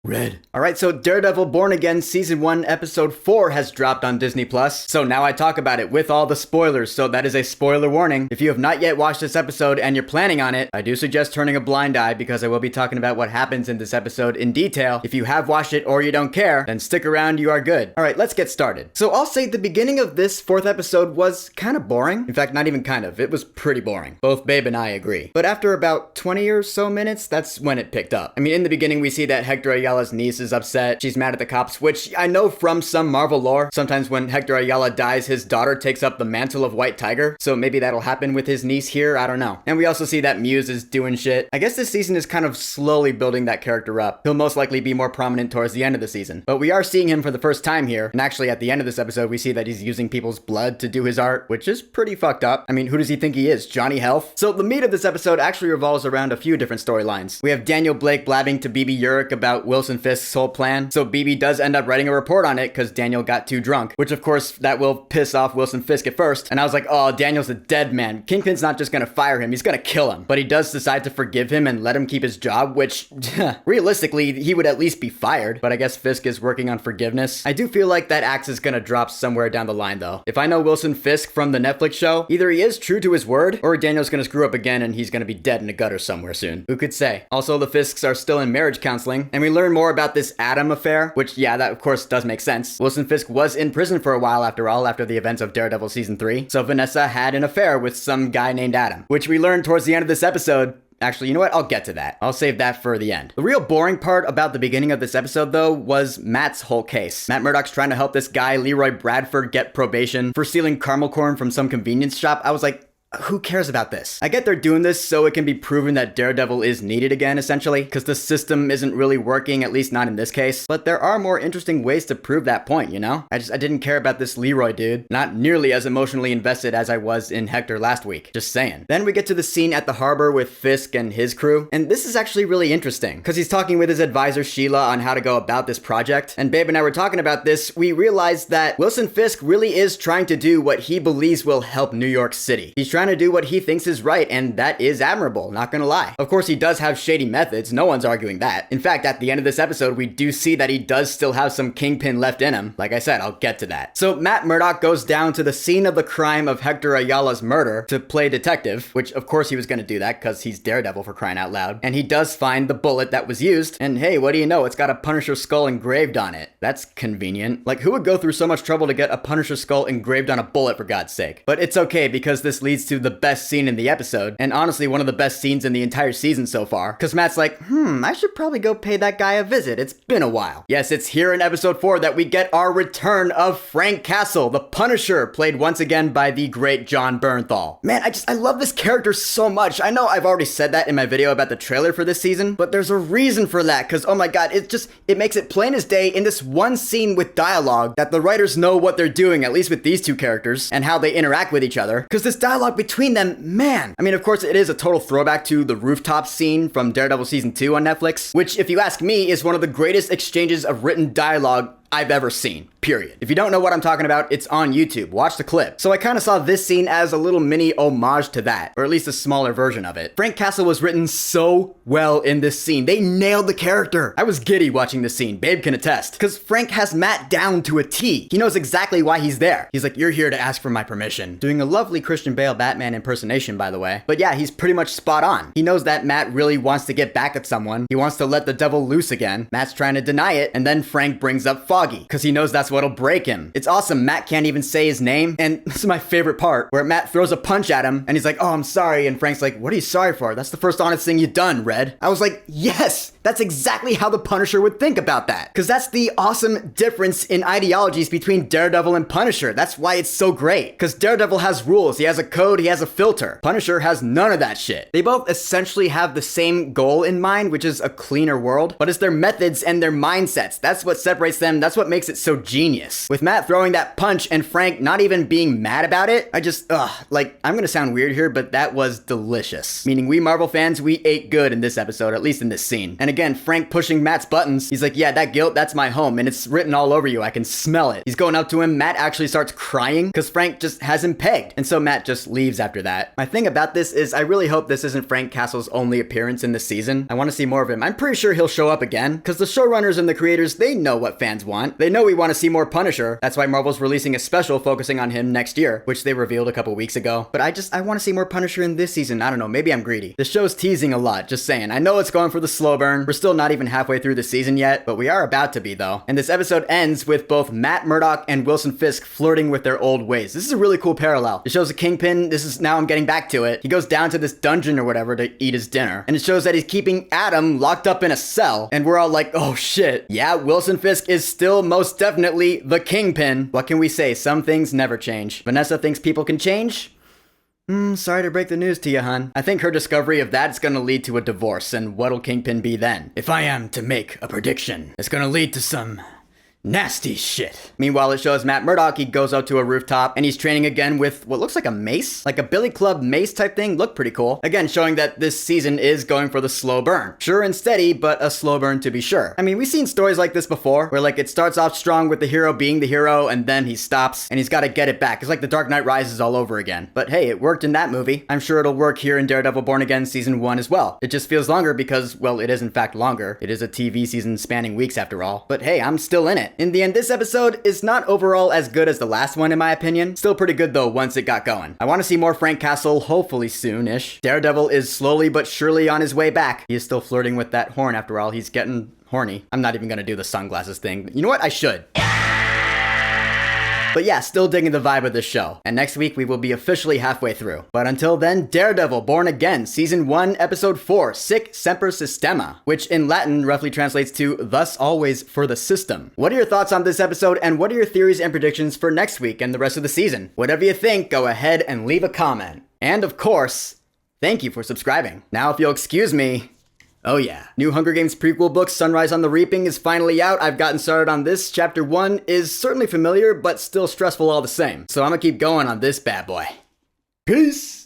Red. Alright, so Daredevil Born Again Season 1 Episode 4 has dropped on Disney+. So now I talk about it with all the spoilers, so that is a spoiler warning. If you have not yet watched this episode and you're planning on it, I do suggest turning a blind eye because I will be talking about what happens in this episode in detail. If you have watched it or you don't care, then stick around, you are good. Alright, let's get started. So I'll say the beginning of this 4th episode was kind of boring. In fact, not even kind of. It was pretty boring. Both Babe and I agree. But after about 20 or so minutes, that's when it picked up. I mean, in the beginning, we see that Hector Ayala's niece is upset. She's mad at the cops, which I know from some Marvel lore. Sometimes when Hector Ayala dies, his daughter takes up the mantle of White Tiger. So maybe that'll happen with his niece here. I don't know. And we also see that Muse is doing shit. I guess this season is kind of slowly building that character up. He'll most likely be more prominent towards the end of the season. But we are seeing him for the first time here. And actually at the end of this episode, we see that he's using people's blood to do his art, which is pretty fucked up. I mean, who does he think he is? Johnny Health? So the meat of this episode actually revolves around a few different storylines. We have Daniel Blake blabbing to BB Urich about Wilson Fisk's whole plan. So BB does end up writing a report on it because Daniel got too drunk, which of course that will piss off Wilson Fisk at first. And I was like, oh, Daniel's a dead man. Kingpin's not just gonna fire him, he's gonna kill him. But he does decide to forgive him and let him keep his job, which realistically, he would at least be fired. But I guess Fisk is working on forgiveness. I do feel like that axe is gonna drop somewhere down the line though. If I know Wilson Fisk from the Netflix show, either he is true to his word or Daniel's gonna screw up again and he's gonna be dead in a gutter somewhere soon. Who could say? Also, the Fisks are still in marriage counseling and we learn more about this Adam affair, which yeah, that of course does make sense. Wilson Fisk was in prison for a while after all, after the events of Daredevil Season 3. So Vanessa had an affair with some guy named Adam, which we learned towards the end of this episode. Actually, you know what? I'll get to that. I'll save that for the end. The real boring part about the beginning of this episode, though, was Matt's whole case. Matt Murdock's trying to help this guy, Leroy Bradford, get probation for stealing caramel corn from some convenience shop. I was like, who cares about this? I get they're doing this so it can be proven that Daredevil is needed again, essentially, because the system isn't really working, at least not in this case. But there are more interesting ways to prove that point, you know? I didn't care about this Leroy dude. Not nearly as emotionally invested as I was in Hector last week. Just saying. Then we get to the scene at the harbor with Fisk and his crew. And this is actually really interesting, because he's talking with his advisor Sheila on how to go about this project. And Babe and I were talking about this. We realized that Wilson Fisk really is trying to do what he believes will help New York City. He's trying to do what he thinks is right, and that is admirable, not gonna lie. Of course, he does have shady methods, no one's arguing that. In fact, at the end of this episode, we do see that he does still have some Kingpin left in him. Like I said, I'll get to that. So Matt Murdock goes down to the scene of the crime of Hector Ayala's murder to play detective, which of course he was gonna do that because he's Daredevil, for crying out loud. And he does find the bullet that was used, and hey, what do you know, it's got a Punisher skull engraved on it. That's convenient. Like, who would go through so much trouble to get a Punisher skull engraved on a bullet, for God's sake? But it's okay, because this leads to the best scene in the episode, and honestly one of the best scenes in the entire season so far, because Matt's like, I should probably go pay that guy a visit, it's been a while. Yes, it's here in episode 4 that we get our return of Frank Castle, the Punisher, played once again by the great Jon Bernthal. Man, I love this character so much. I know I've already said that in my video about the trailer for this season, but there's a reason for that, because oh my god, it makes it plain as day in this one scene with dialogue that the writers know what they're doing, at least with these two characters, and how they interact with each other, because this dialogue between them, man. I mean, of course, it is a total throwback to the rooftop scene from Daredevil Season 2 on Netflix, which, if you ask me, is one of the greatest exchanges of written dialogue I've ever seen, period. If you don't know what I'm talking about, it's on YouTube. Watch the clip. So I kind of saw this scene as a little mini homage to that, or at least a smaller version of it. Frank Castle was written so well in this scene. They nailed the character. I was giddy watching this scene. Babe can attest. Because Frank has Matt down to a T. He knows exactly why he's there. He's like, you're here to ask for my permission. Doing a lovely Christian Bale Batman impersonation, by the way. But yeah, he's pretty much spot on. He knows that Matt really wants to get back at someone. He wants to let the devil loose again. Matt's trying to deny it, and then Frank brings up Foggy, because he knows that's what'll break him. It's awesome. Matt can't even say his name, and this is my favorite part, where Matt throws a punch at him, and he's like, oh, I'm sorry, and Frank's like, what are you sorry for? That's the first honest thing you've done, Red. I was like, yes! That's exactly how the Punisher would think about that. Because that's the awesome difference in ideologies between Daredevil and Punisher. That's why it's so great. Because Daredevil has rules, he has a code, he has a filter. Punisher has none of that shit. They both essentially have the same goal in mind, which is a cleaner world, but it's their methods and their mindsets. That's what separates them. that's what makes it so genius. With Matt throwing that punch and Frank not even being mad about it, I'm gonna sound weird here, but that was delicious. Meaning we Marvel fans, we ate good in this episode, at least in this scene. And again, Frank pushing Matt's buttons, he's like, yeah, that guilt, that's my home, and it's written all over you, I can smell it. He's going up to him, Matt actually starts crying, because Frank just has him pegged. And so Matt just leaves after that. My thing about this is I really hope this isn't Frank Castle's only appearance in this season. I want to see more of him. I'm pretty sure he'll show up again, because the showrunners and the creators, they know what fans want. They know we want to see more Punisher. That's why Marvel's releasing a special focusing on him next year, which they revealed a couple weeks ago. But I want to see more Punisher in this season. I don't know, maybe I'm greedy. The show's teasing a lot, just saying. I know it's going for the slow burn. We're still not even halfway through the season yet, but we are about to be though. And this episode ends with both Matt Murdock and Wilson Fisk flirting with their old ways. This is a really cool parallel. It shows the Kingpin, now I'm getting back to it. He goes down to this dungeon or whatever to eat his dinner. And it shows that he's keeping Adam locked up in a cell. And we're all like, oh shit. Yeah, Wilson Fisk is still most definitely the Kingpin. What can we say? Some things never change. Vanessa thinks people can change? Sorry to break the news to you, hun. I think her discovery of that is gonna lead to a divorce, and what'll Kingpin be then? If I am to make a prediction, it's gonna lead to some nasty shit. Meanwhile, it shows Matt Murdock, he goes up to a rooftop and he's training again with what looks like a mace? Like a billy club mace type thing, looked pretty cool. Again, showing that this season is going for the slow burn. Sure and steady, but a slow burn to be sure. I mean, we've seen stories like this before, where like it starts off strong with the hero being the hero and then he stops and he's gotta get it back. It's like the Dark Knight Rises all over again. But hey, it worked in that movie. I'm sure it'll work here in Daredevil Born Again Season 1 as well. It just feels longer because, well, it is in fact longer. It is a TV season spanning weeks after all. But hey, I'm still in it. In the end, this episode is not overall as good as the last one in my opinion. Still pretty good though once it got going. I want to see more Frank Castle, hopefully soon-ish. Daredevil is slowly but surely on his way back. He is still flirting with that horn after all. He's getting horny. I'm not even gonna do the sunglasses thing. You know what? I should. But yeah, still digging the vibe of this show. And next week we will be officially halfway through. But until then, Daredevil Born Again, Season 1, Episode 4, Sic Semper Systema, which in Latin roughly translates to thus always for the system. What are your thoughts on this episode, and what are your theories and predictions for next week and the rest of the season? Whatever you think, go ahead and leave a comment. And of course, thank you for subscribing. Now if you'll excuse me, oh yeah. New Hunger Games prequel book, Sunrise on the Reaping, is finally out. I've gotten started on this. Chapter 1 is certainly familiar, but still stressful all the same. So I'm gonna keep going on this bad boy. Peace!